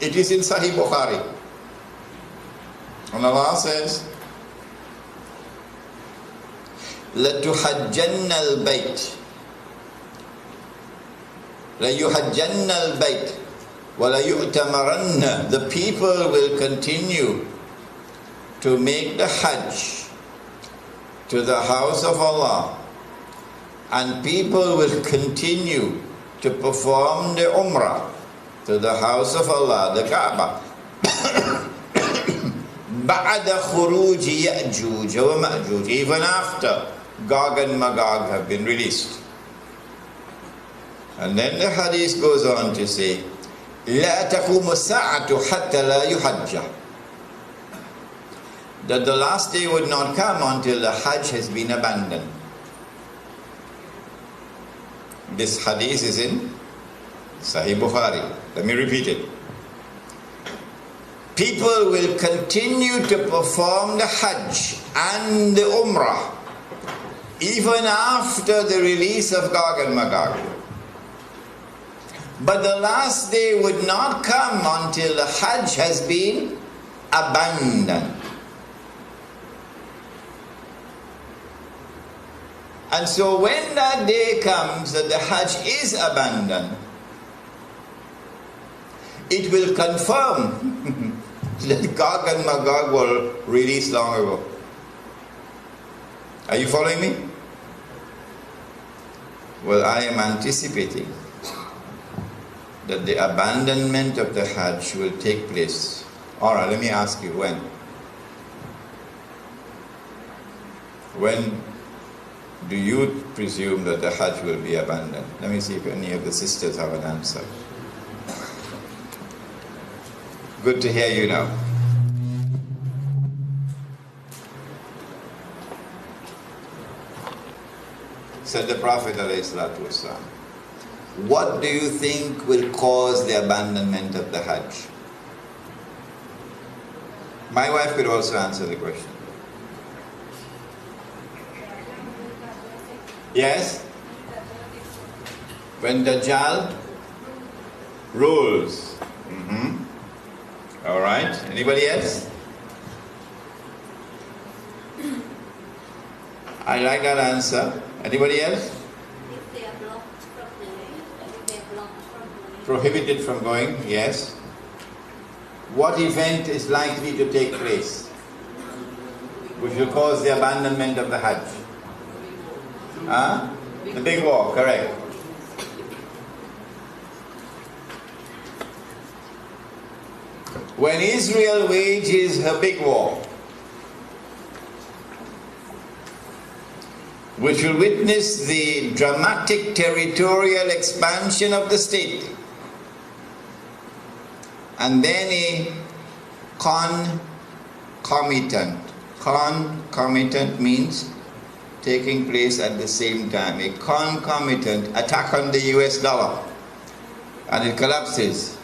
It is in Sahih Bukhari. And Allah says, لَتُحَجَّنَّ الْبَيْتِ لَيُحَجَّنَّ الْبَيْتِ وَلَيُؤْتَمَرَنَّ. The people will continue to make the Hajj to the house of Allah, and people will continue to perform the Umrah to the house of Allah, the Kaaba. بَعْدَ خُرُوجِ يَأْجُوجَ وَمَأْجُوجَ. Even after Gog and Magog have been released. And then the hadith goes on to say, لا تقوم الساعة حتى لا يحج. That the last day would not come until the Hajj has been abandoned. This hadith is in Sahih Bukhari. Let me repeat it. People will continue to perform the Hajj and the Umrah even after the release of Gog and Magog. But the last day would not come until the Hajj has been abandoned. And so when that day comes that the Hajj is abandoned, it will confirm that Gog and Magog were released long ago. Are you following me? Well, I am anticipating that the abandonment of the Hajj will take place. Alright, let me ask you, when? When do you presume that the Hajj will be abandoned? Let me see if any of the sisters have an answer. Good to hear you now. Said the Prophet ﷺ, what do you think will cause the abandonment of the Hajj? My wife could also answer the question. Yes? When Dajjal rules. All right. Anybody else? I like that answer. Anybody else? If they are blocked from going. If they are blocked from going. Prohibited from going, yes. What event is likely to take place which will cause the abandonment of the Hajj? The big war, correct. When Israel wages her big war, which will witness the dramatic territorial expansion of the state, and then a concomitant means taking place at the same time, a concomitant attack on the US dollar, and it collapses,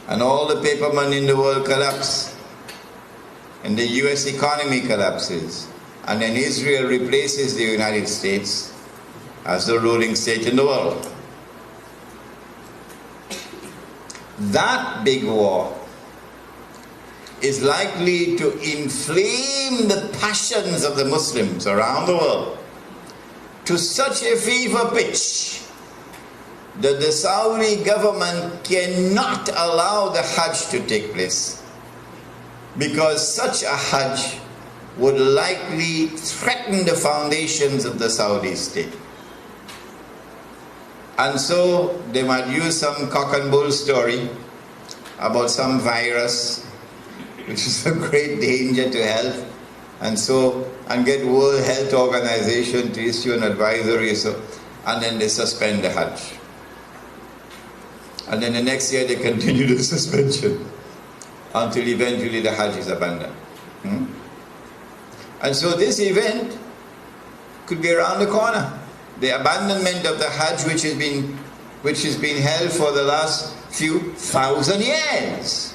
and all the paper money in the world collapse, and the US economy collapses, and then Israel replaces the United States as the ruling state in the world. That big war is likely to inflame the passions of the Muslims around the world to such a fever pitch that the Saudi government cannot allow the Hajj to take place, because such a Hajj would likely threaten the foundations of the Saudi state. And so they might use some cock and bull story about some virus which is a great danger to health, and get World Health Organization to issue an advisory, and then they suspend the Hajj. And then the next year they continue the suspension until eventually the Hajj is abandoned. And so this event could be around the corner. The abandonment of the Hajj, which has been held for the last few thousand years.